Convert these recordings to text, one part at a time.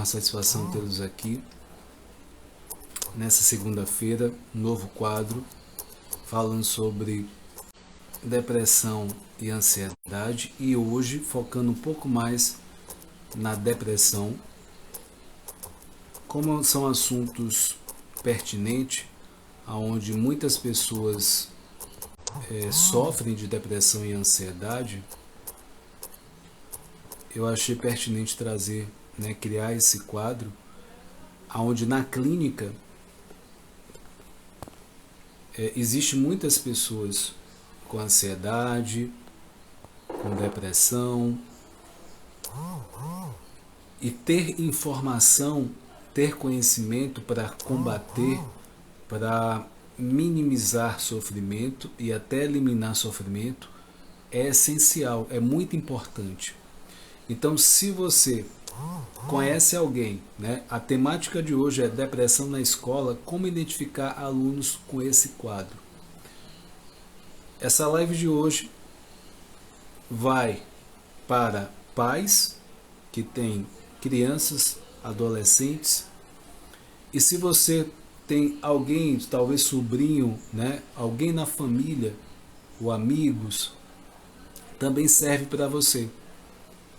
uma satisfação tê-los aqui. Nessa segunda-feira, um novo quadro falando sobre depressão e ansiedade, e hoje focando um pouco mais na depressão. Como são assuntos pertinentes, onde muitas pessoas sofrem de depressão e ansiedade, eu achei pertinente trazer, criar esse quadro, onde na clínica existe muitas pessoas com ansiedade, com depressão, e ter informação, ter conhecimento para combater, para minimizar sofrimento e até eliminar sofrimento é essencial, é muito importante. Então, se você conhece alguém, a temática de hoje é depressão na escola, como identificar alunos com esse quadro. Essa live de hoje vai para pais que têm crianças, adolescentes, e se você tem alguém, talvez sobrinho, alguém na família, ou amigos, também serve para você.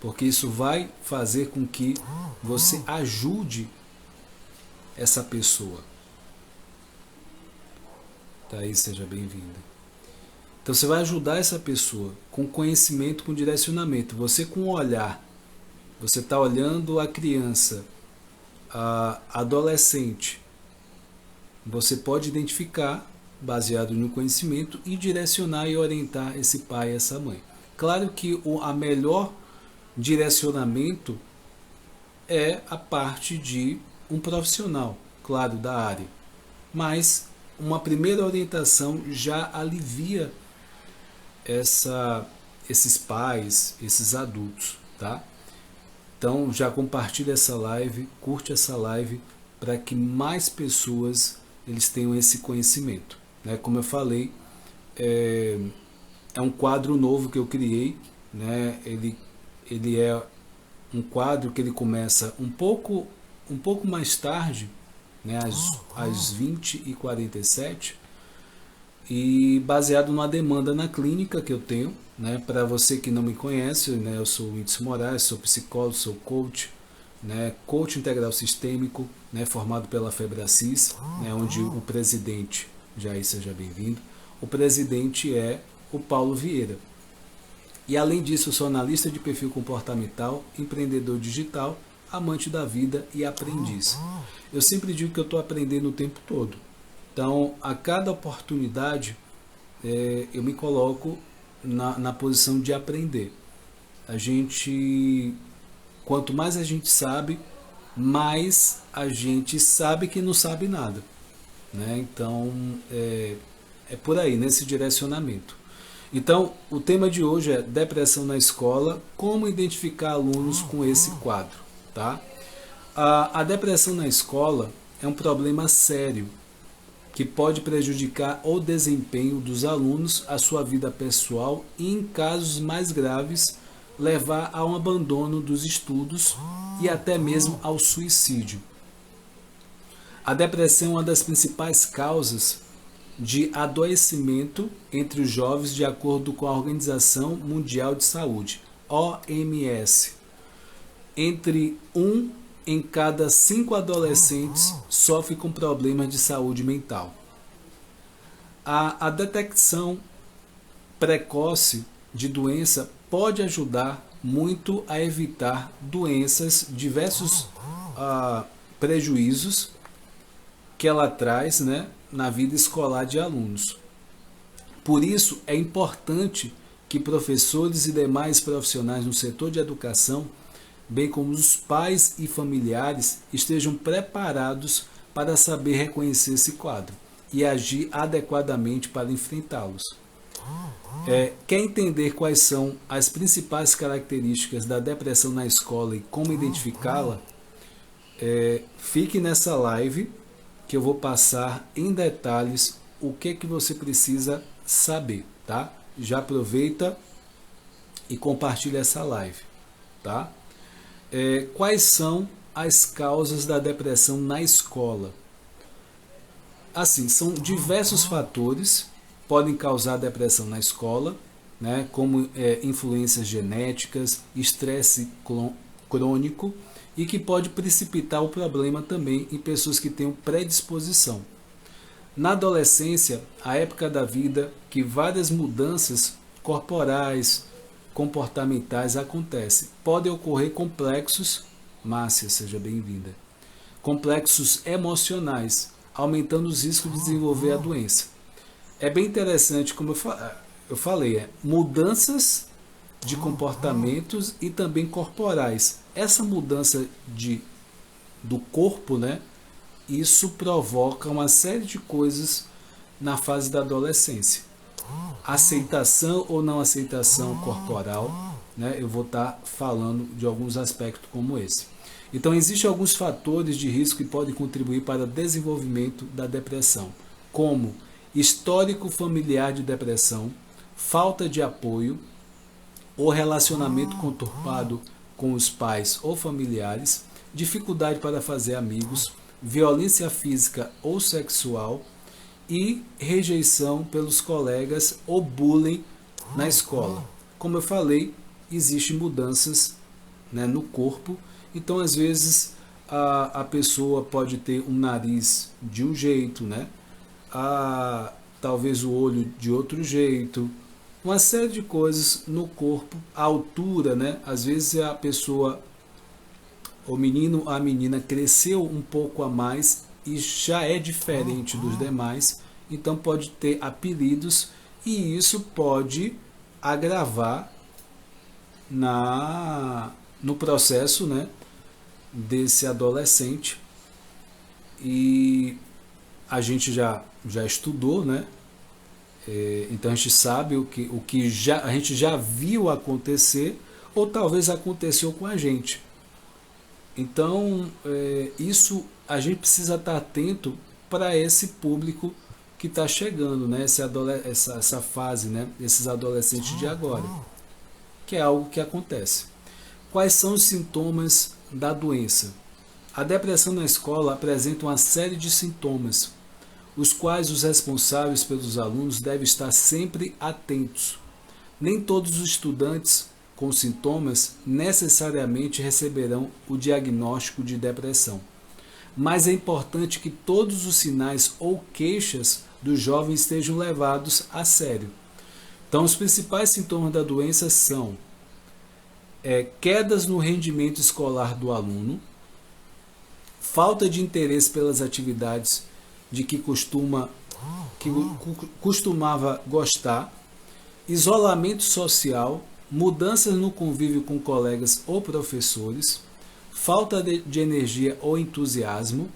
Porque isso vai fazer com que você ajude essa pessoa. Tá aí, seja bem-vinda. Então você vai ajudar essa pessoa com conhecimento, com direcionamento. Você com o olhar, você está olhando a criança, a adolescente. Você pode identificar, baseado no conhecimento, e direcionar e orientar esse pai e essa mãe. Claro que a melhor direcionamento é a parte de um profissional, claro, da área. Mas uma primeira orientação já alivia esses pais, esses adultos, tá? Então já compartilha essa live, curte essa live, para que mais pessoas eles tenham esse conhecimento. Como eu falei, é um quadro novo que eu criei, Ele é um quadro que ele começa um pouco mais tarde, às 20h47, e baseado numa demanda na clínica que eu tenho. Para você que não me conhece, eu sou o Whindersson Moraes, sou psicólogo, sou coach, coach integral sistêmico, formado pela Febracis, onde o presidente, Jair, seja bem-vindo, o presidente é o Paulo Vieira. E além disso, eu sou analista de perfil comportamental, empreendedor digital, amante da vida e aprendiz. Eu sempre digo que eu estou aprendendo o tempo todo. Então, a cada oportunidade, eu me coloco na posição de aprender. Quanto mais a gente sabe, mais a gente sabe que não sabe nada. Então, é por aí, nesse direcionamento. Então, o tema de hoje é depressão na escola, como identificar alunos com esse quadro. Tá? A depressão na escola é um problema sério, que pode prejudicar o desempenho dos alunos, a sua vida pessoal e, em casos mais graves, levar a um abandono dos estudos e até mesmo ao suicídio. A depressão é uma das principais causas de adoecimento entre os jovens, de acordo com a Organização Mundial de Saúde, OMS. Entre 1 em cada 5 adolescentes sofre com problemas de saúde mental. A detecção precoce de doença pode ajudar muito a evitar doenças, diversos prejuízos que ela traz, na vida escolar de alunos. Por isso, é importante que professores e demais profissionais no setor de educação, bem como os pais e familiares, estejam preparados para saber reconhecer esse quadro e agir adequadamente para enfrentá-los. Quer entender quais são as principais características da depressão na escola e como identificá-la? Fique nessa live, que eu vou passar em detalhes o que você precisa saber, tá? Já aproveita e compartilha essa live, tá? Quais são as causas da depressão na escola? Assim, são diversos fatores que podem causar depressão na escola, né, como influências genéticas, estresse crônico, e que pode precipitar o problema também em pessoas que tenham predisposição. Na adolescência, a época da vida que várias mudanças corporais, comportamentais acontecem. Podem ocorrer complexos, Márcia, seja bem-vinda, complexos emocionais, aumentando os riscos de desenvolver a doença. É bem interessante, como eu falei, mudanças de comportamentos e também corporais. Essa mudança do corpo, né, isso provoca uma série de coisas na fase da adolescência. Aceitação ou não aceitação corporal, né, eu vou estar falando de alguns aspectos como esse. Então, existem alguns fatores de risco que podem contribuir para o desenvolvimento da depressão, como histórico familiar de depressão, falta de apoio, ou relacionamento conturbado com os pais ou familiares, dificuldade para fazer amigos, violência física ou sexual e rejeição pelos colegas ou bullying na escola. Como eu falei, existem mudanças, né, no corpo, então às vezes a pessoa pode ter um nariz de um jeito, né? Talvez o olho de outro jeito, uma série de coisas no corpo, a altura, né? Às vezes a pessoa, o menino, a menina cresceu um pouco a mais e já é diferente dos demais, então pode ter apelidos e isso pode agravar no processo, né, desse adolescente. E a gente já estudou, né? Então a gente sabe o que a gente já viu acontecer ou talvez aconteceu com a gente. Então isso a gente precisa estar atento para esse público que está chegando, né? Essa fase, né? Esses adolescentes de agora, que é algo que acontece. Quais são os sintomas da doença? A depressão na escola apresenta uma série de sintomas, os quais os responsáveis pelos alunos devem estar sempre atentos. Nem todos os estudantes com sintomas necessariamente receberão o diagnóstico de depressão, mas é importante que todos os sinais ou queixas dos jovens estejam levados a sério. Então, os principais sintomas da doença são quedas no rendimento escolar do aluno, falta de interesse pelas atividades de que costumava gostar, isolamento social, mudanças no convívio com colegas ou professores, falta de energia ou entusiasmo,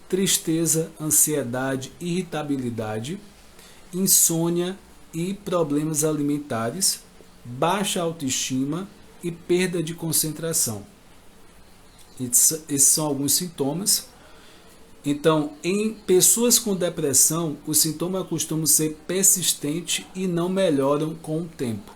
tristeza, ansiedade, irritabilidade, insônia e problemas alimentares, baixa autoestima e perda de concentração. Esses são alguns sintomas. Então, em pessoas com depressão, os sintomas costumam ser persistentes e não melhoram com o tempo.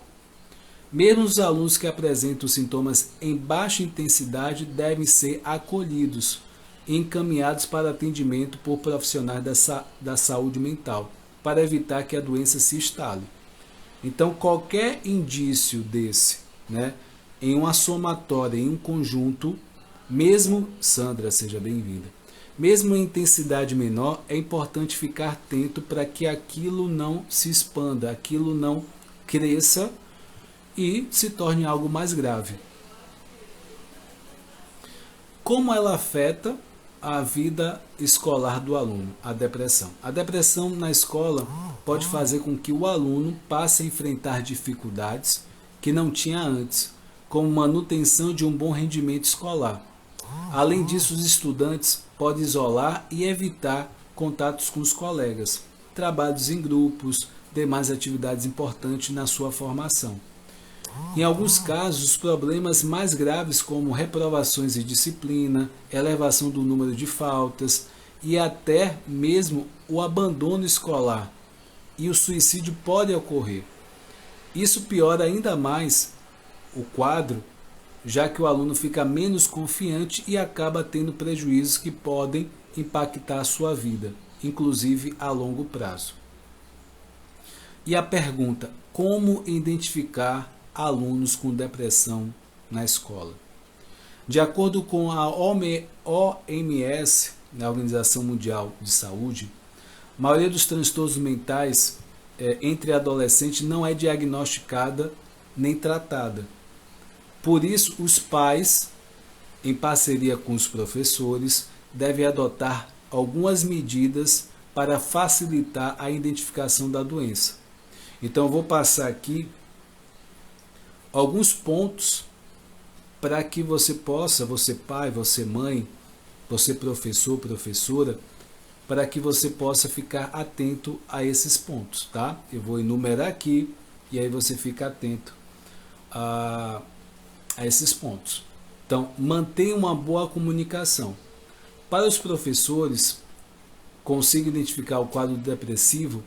Mesmo os alunos que apresentam sintomas em baixa intensidade devem ser acolhidos e encaminhados para atendimento por profissionais da saúde mental, para evitar que a doença se instale. Então, qualquer indício desse, né, em uma somatória, em um conjunto, mesmo, Sandra, seja bem-vinda, mesmo em intensidade menor, é importante ficar atento para que aquilo não se expanda, aquilo não cresça e se torne algo mais grave. Como ela afeta a vida escolar do aluno, a depressão? A depressão na escola pode fazer com que o aluno passe a enfrentar dificuldades que não tinha antes, como manutenção de um bom rendimento escolar. Além disso, os estudantes podem isolar e evitar contatos com os colegas, trabalhos em grupos, demais atividades importantes na sua formação. Em alguns casos, os problemas mais graves, como reprovações em disciplina, elevação do número de faltas e até mesmo o abandono escolar e o suicídio podem ocorrer. Isso piora ainda mais o quadro já que o aluno fica menos confiante e acaba tendo prejuízos que podem impactar a sua vida, inclusive a longo prazo. E a pergunta: como identificar alunos com depressão na escola? De acordo com a OMS, a Organização Mundial de Saúde, a maioria dos transtornos mentais entre adolescentes não é diagnosticada nem tratada. Por isso, os pais, em parceria com os professores, devem adotar algumas medidas para facilitar a identificação da doença. Então, eu vou passar aqui alguns pontos para que você possa, você pai, você mãe, você professor, professora, para que você possa ficar atento a esses pontos, tá? Eu vou enumerar aqui e aí você fica atento a esses pontos. Então, mantenha uma boa comunicação. Para os professores, consiga identificar o quadro depressivo,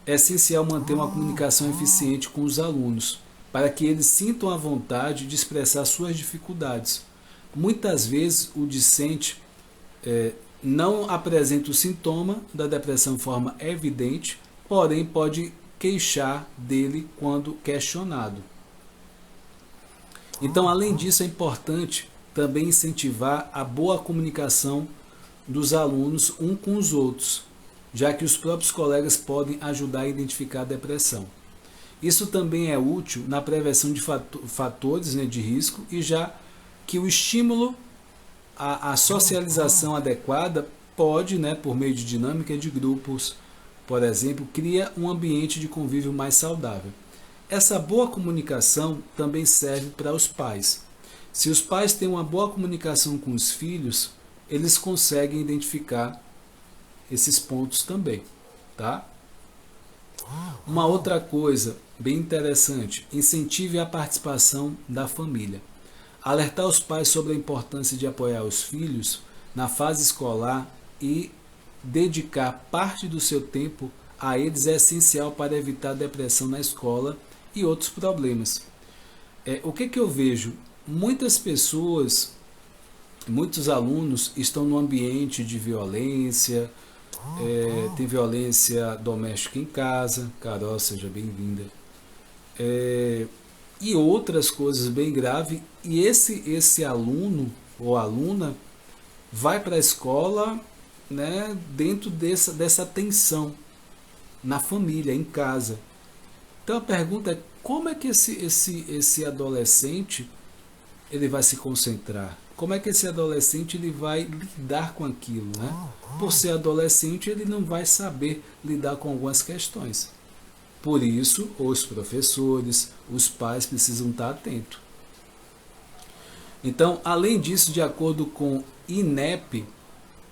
é essencial manter uma comunicação eficiente com os alunos, para que eles sintam a vontade de expressar suas dificuldades. Muitas vezes o discente não apresenta o sintoma da depressão de forma evidente, porém pode queixar dele quando questionado. Então, além disso, é importante também incentivar a boa comunicação dos alunos uns com os outros, já que os próprios colegas podem ajudar a identificar a depressão. Isso também é útil na prevenção de fatores de risco, e já que o estímulo à socialização adequada pode, por meio de dinâmica de grupos, por exemplo, cria um ambiente de convívio mais saudável. Essa boa comunicação também serve para os pais. Se os pais têm uma boa comunicação com os filhos, eles conseguem identificar esses pontos também, tá? Uma outra coisa bem interessante: incentive a participação da família. Alertar os pais sobre a importância de apoiar os filhos na fase escolar e dedicar parte do seu tempo a eles é essencial para evitar depressão na escola e outros problemas. O que eu vejo? Muitas pessoas, muitos alunos estão no ambiente de violência, tem violência doméstica em casa. Carol, seja bem-vinda. E outras coisas bem graves, e esse aluno ou aluna vai para a escola dentro dessa tensão na família, em casa. Então a pergunta é: como é que esse adolescente ele vai se concentrar? Como é que esse adolescente ele vai lidar com aquilo? Por ser adolescente, ele não vai saber lidar com algumas questões. Por isso, os professores, os pais precisam estar atentos. Então, além disso, de acordo com INEP,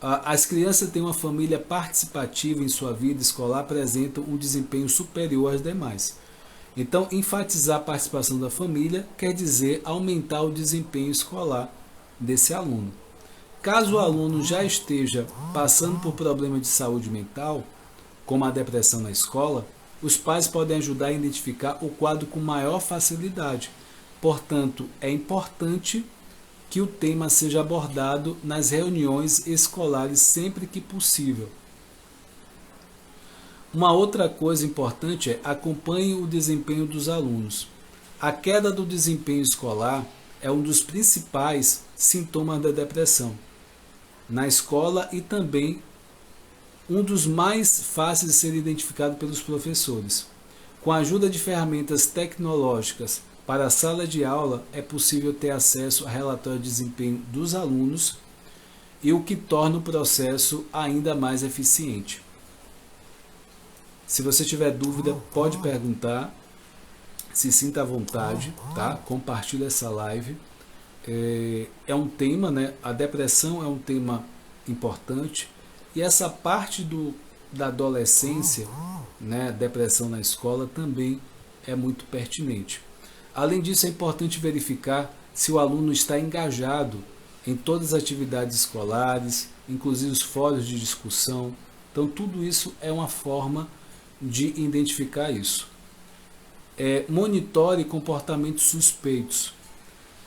as crianças têm uma família participativa em sua vida escolar, apresentam um desempenho superior às demais. Então, enfatizar a participação da família quer dizer aumentar o desempenho escolar desse aluno. Caso o aluno já esteja passando por problemas de saúde mental, como a depressão na escola, os pais podem ajudar a identificar o quadro com maior facilidade. Portanto, é importante que o tema seja abordado nas reuniões escolares sempre que possível. Uma outra coisa importante é: acompanhe o desempenho dos alunos. A queda do desempenho escolar é um dos principais sintomas da depressão na escola e também um dos mais fáceis de ser identificado pelos professores. Com a ajuda de ferramentas tecnológicas para a sala de aula, é possível ter acesso a relatório de desempenho dos alunos, e o que torna o processo ainda mais eficiente. Se você tiver dúvida, pode perguntar, se sinta à vontade, tá? Compartilhe essa live. É um tema, a depressão é um tema importante, e essa parte da adolescência, depressão na escola, também é muito pertinente. Além disso, é importante verificar se o aluno está engajado em todas as atividades escolares, inclusive os fóruns de discussão. Então, tudo isso é uma forma de identificar isso. Monitore comportamentos suspeitos.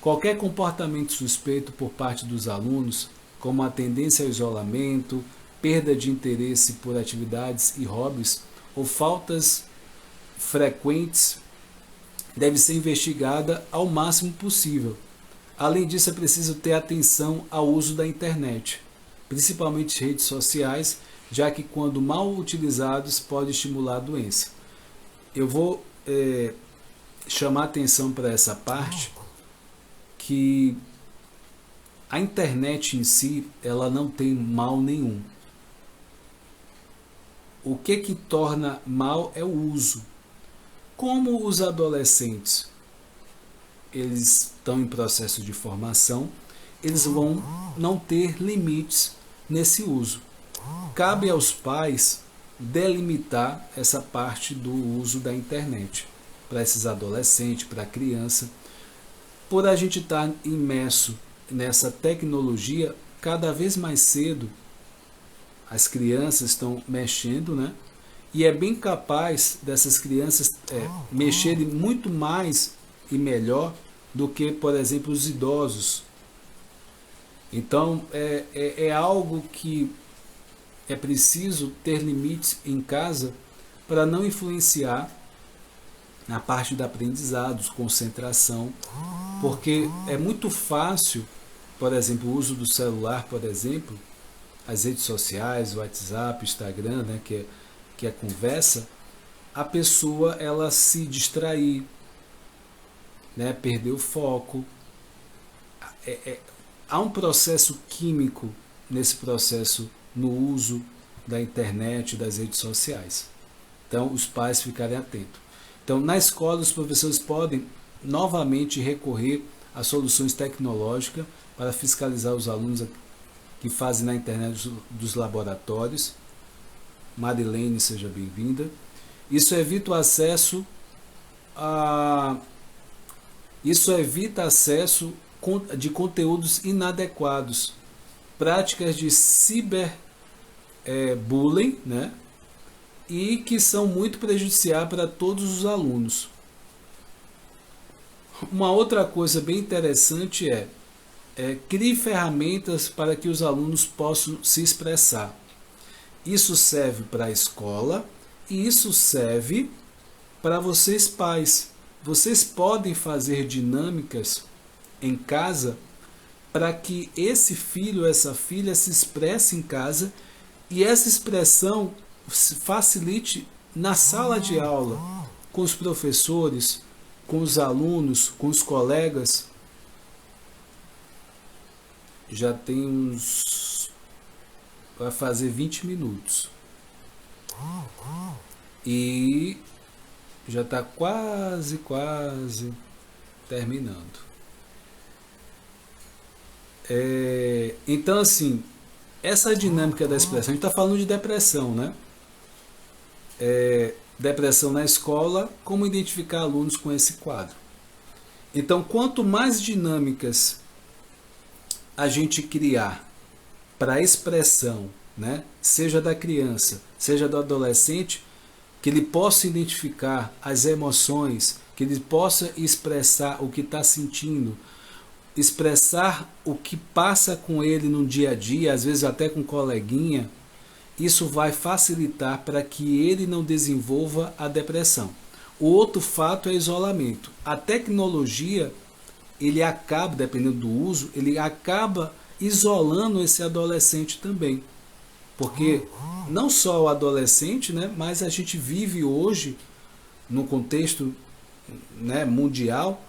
Qualquer comportamento suspeito por parte dos alunos, como a tendência ao isolamento, perda de interesse por atividades e hobbies ou faltas frequentes, deve ser investigada ao máximo possível. Além disso, é preciso ter atenção ao uso da internet, principalmente redes sociais, já que quando mal utilizados pode estimular a doença. Eu vou chamar atenção para essa parte, que a internet em si, ela não tem mal nenhum. O que torna mal é o uso. Como os adolescentes, eles estão em processo de formação, eles vão não ter limites nesse uso. Cabe aos pais delimitar essa parte do uso da internet para esses adolescentes, para a criança. Por a gente estar imerso nessa tecnologia, cada vez mais cedo as crianças estão mexendo, né? E é bem capaz dessas crianças mexerem muito mais e melhor do que, por exemplo, os idosos. Então, é algo que é preciso ter limites em casa para não influenciar na parte do aprendizado, concentração, porque é muito fácil, por exemplo, o uso do celular, por exemplo, as redes sociais, o WhatsApp, o Instagram, né, que é conversa, a pessoa ela se distrair, né, perder o foco. Há um processo químico nesse processo no uso da internet, das redes sociais. Então, os pais ficarem atentos. Então, na escola, os professores podem novamente recorrer a soluções tecnológicas para fiscalizar os alunos que fazem na internet dos laboratórios. Marilene, seja bem-vinda. Isso evita o acesso de conteúdos inadequados, práticas de cyberbullying, né? E que são muito prejudiciais para todos os alunos. Uma outra coisa bem interessante crie ferramentas para que os alunos possam se expressar. Isso serve para a escola e isso serve para vocês pais. Vocês podem fazer dinâmicas em casa para que esse filho ou essa filha se expresse em casa e essa expressão facilite na sala de aula, com os professores, com os alunos, com os colegas. Já tem vai fazer 20 minutos. E já está quase terminando. Então, assim, essa dinâmica da expressão, a gente está falando de depressão, né? Depressão na escola, como identificar alunos com esse quadro. Então, quanto mais dinâmicas a gente criar para a expressão, né, seja da criança, seja do adolescente, que ele possa identificar as emoções, que ele possa expressar o que está sentindo, expressar o que passa com ele no dia a dia, às vezes até com coleguinha, isso vai facilitar para que ele não desenvolva a depressão. O outro fato é isolamento. A tecnologia, ele acaba, dependendo do uso, ele acaba isolando esse adolescente também. Porque não só o adolescente, né, mas a gente vive hoje, no contexto, né, mundial,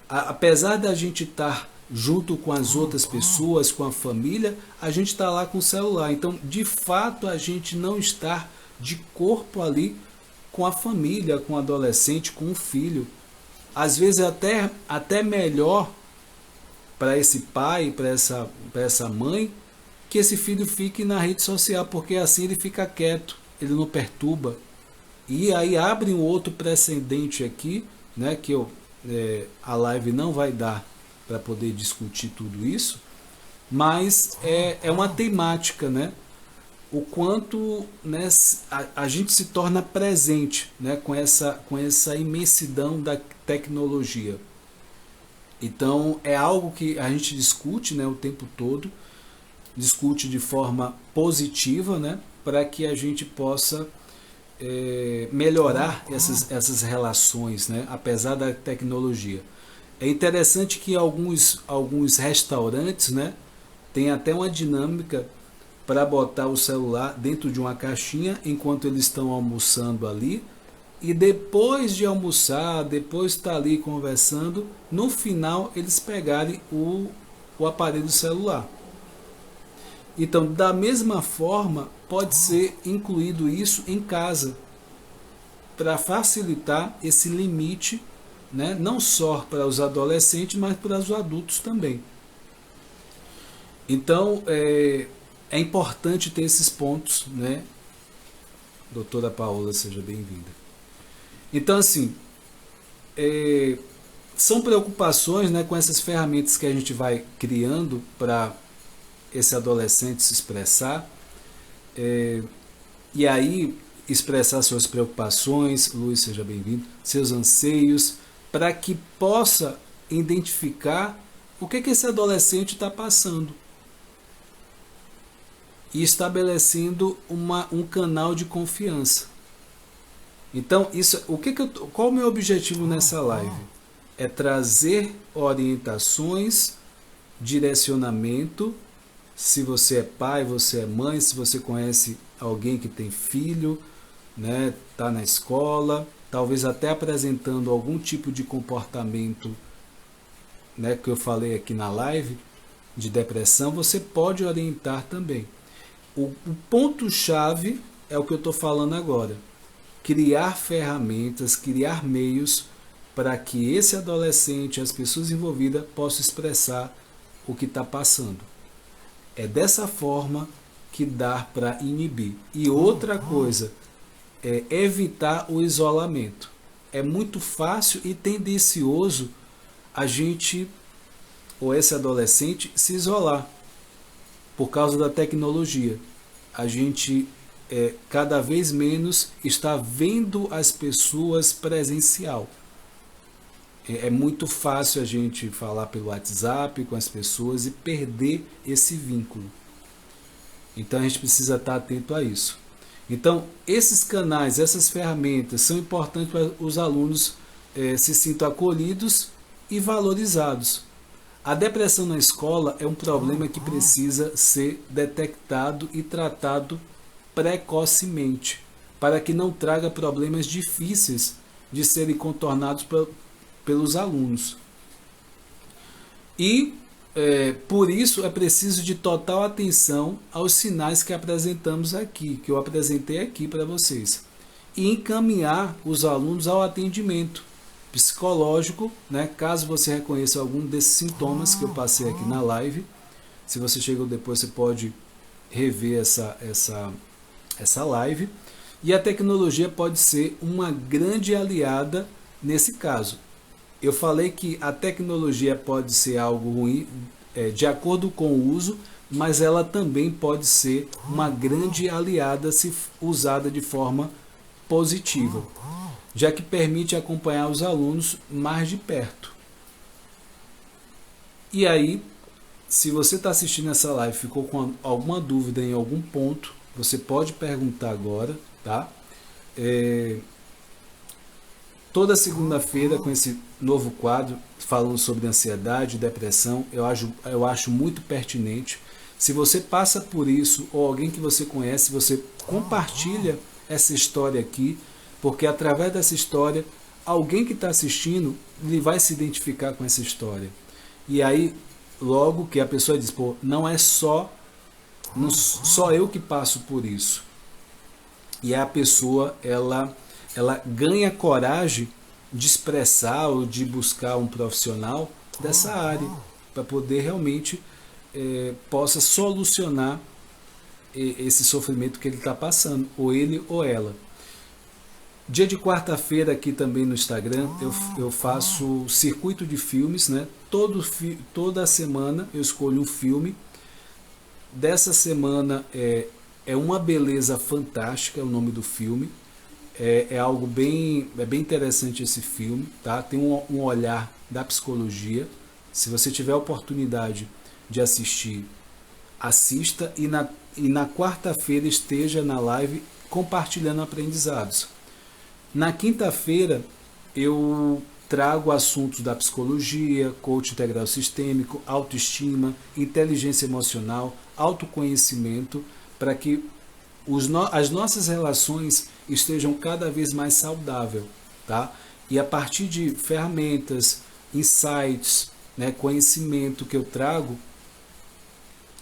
apesar da gente estar junto com as outras pessoas, com a família, a gente está lá com o celular. Então, de fato, a gente não está de corpo ali com a família, com o adolescente, com o filho. Às vezes até melhor para esse pai, para essa mãe, que esse filho fique na rede social, porque assim ele fica quieto, ele não perturba. E aí abre um outro precedente aqui, né, que a live não vai dar para poder discutir tudo isso, mas é uma temática, né? O quanto, né, a gente se torna presente, né, com essa imensidão da tecnologia. Então é algo que a gente discute, né, o tempo todo, discute de forma positiva, né, para que a gente possa melhorar essas relações, né, apesar da tecnologia. É interessante que alguns restaurantes, né, tem até uma dinâmica para botar o celular dentro de uma caixinha enquanto eles estão almoçando ali, e depois de almoçar, depois de estar ali conversando, no final eles pegarem o aparelho celular. Então, da mesma forma, pode ser incluído isso em casa, para facilitar esse limite, né, não só para os adolescentes, mas para os adultos também. Então, é importante ter esses pontos, né? Doutora Paola, seja bem-vinda. Então, assim, são preocupações, né, com essas ferramentas que a gente vai criando para esse adolescente se expressar. E aí, expressar suas preocupações, Luiz, seja bem-vindo, seus anseios, para que possa identificar o que esse adolescente está passando. E estabelecendo um canal de confiança. Então, qual é o meu objetivo nessa live? É trazer orientações, direcionamento. Se você é pai, você é mãe, se você conhece alguém que tem filho, né, tá na escola, talvez até apresentando algum tipo de comportamento, né, que eu falei aqui na live, de depressão, você pode orientar também. O ponto-chave é o que eu estou falando agora. Criar ferramentas, criar meios para que esse adolescente, as pessoas envolvidas, possam expressar o que está passando. É dessa forma que dá para inibir. E outra coisa, é evitar o isolamento. É muito fácil e tendencioso a gente, ou esse adolescente, se isolar por causa da tecnologia. A gente cada vez menos está vendo as pessoas presencial. É muito fácil a gente falar pelo WhatsApp com as pessoas e perder esse vínculo. Então a gente precisa estar atento a isso. Então esses canais, essas ferramentas são importantes para os alunos se sintam acolhidos e valorizados. A depressão na escola é um problema que precisa ser detectado e tratado precocemente, para que não traga problemas difíceis de serem contornados pelos alunos. E por isso é preciso de total atenção aos sinais que apresentamos aqui, que eu apresentei aqui para vocês, e encaminhar os alunos ao atendimento psicológico, né, caso você reconheça algum desses sintomas que eu passei aqui na live. Se você chegou depois, você pode rever essa live. E a tecnologia pode ser uma grande aliada nesse caso. Eu falei que a tecnologia pode ser algo ruim de acordo com o uso, mas ela também pode ser uma grande aliada se usada de forma positiva, já que permite acompanhar os alunos mais de perto. E aí, se você está assistindo essa live e ficou com alguma dúvida em algum ponto, você pode perguntar agora, tá? Toda segunda-feira com esse novo quadro falando sobre ansiedade e depressão, eu acho muito pertinente. Se você passa por isso ou alguém que você conhece, você compartilha essa história aqui, porque através dessa história, alguém que está assistindo, ele vai se identificar com essa história. E aí, logo que a pessoa diz, pô, não é só eu que passo por isso. E a pessoa, ela ganha coragem de expressar ou de buscar um profissional dessa área, para poder realmente possa solucionar esse sofrimento que ele está passando, ou ele ou ela. Dia de quarta-feira aqui também no Instagram eu faço circuito de filmes, né? Toda semana eu escolho um filme. Dessa semana é Uma Beleza Fantástica, é o nome do filme. É algo bem interessante esse filme, tá? Tem um olhar da psicologia, Se você tiver a oportunidade de assistir, assista e na quarta-feira esteja na live compartilhando aprendizados. Na quinta-feira eu trago assuntos da psicologia, coaching integral sistêmico, autoestima, inteligência emocional, autoconhecimento, para que as nossas relações estejam cada vez mais saudáveis, tá? E a partir de ferramentas, insights, né, conhecimento que eu trago,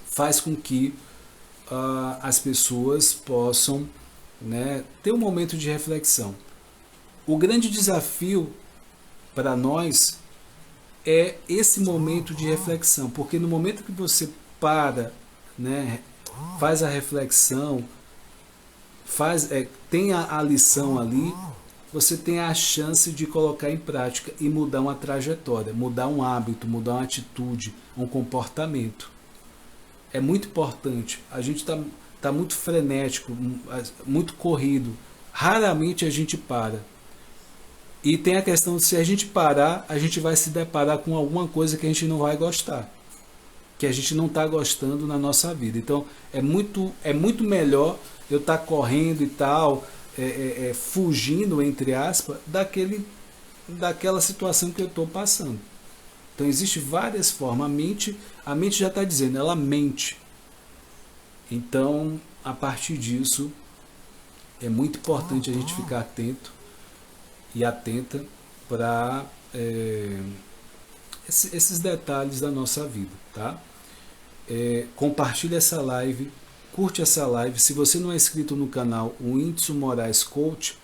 faz com que as pessoas possam, né, ter um momento de reflexão. O grande desafio para nós é esse momento de reflexão, porque no momento que você para, né, faz a reflexão, tem a lição ali, você tem a chance de colocar em prática e mudar uma trajetória, mudar um hábito, mudar uma atitude, um comportamento. É muito importante. A gente tá muito frenético, muito corrido. Raramente a gente para. E tem a questão de se a gente parar, a gente vai se deparar com alguma coisa que a gente não vai gostar, que a gente não está gostando na nossa vida. Então é muito melhor eu estar correndo e tal, fugindo, entre aspas, daquela situação que eu estou passando. Então existe várias formas. A mente já está dizendo, ela mente. Então, a partir disso, é muito importante a gente ficar atento e atenta para esses detalhes da nossa vida, tá? Compartilha essa live, curte essa live. Se você não é inscrito no canal, o Whindeson Moraes Coach,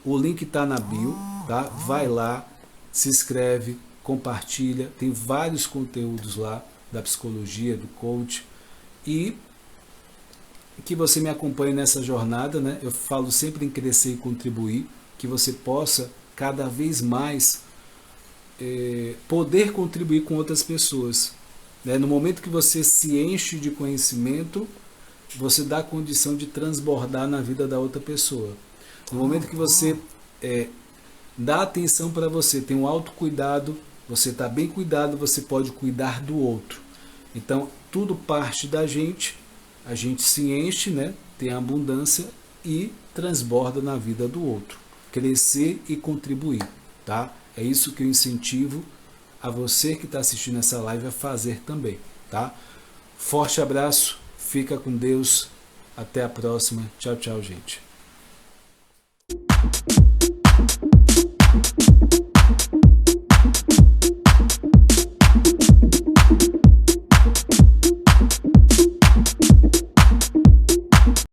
o link está na bio, tá? Vai lá, se inscreve, compartilha, tem vários conteúdos lá da psicologia, do coach, e que você me acompanhe nessa jornada, né? Eu falo sempre em crescer e contribuir, que você possa cada vez mais poder contribuir com outras pessoas, né? No momento que você se enche de conhecimento, você dá a condição de transbordar na vida da outra pessoa. No momento que você dá atenção para você, tem um autocuidado, você está bem cuidado, você pode cuidar do outro. Então, tudo parte da gente, a gente se enche, né? Tem abundância e transborda na vida do outro. Crescer e contribuir, tá? É isso que eu incentivo a você que está assistindo essa live a fazer também, tá? Forte abraço, fica com Deus, até a próxima. Tchau, tchau, gente.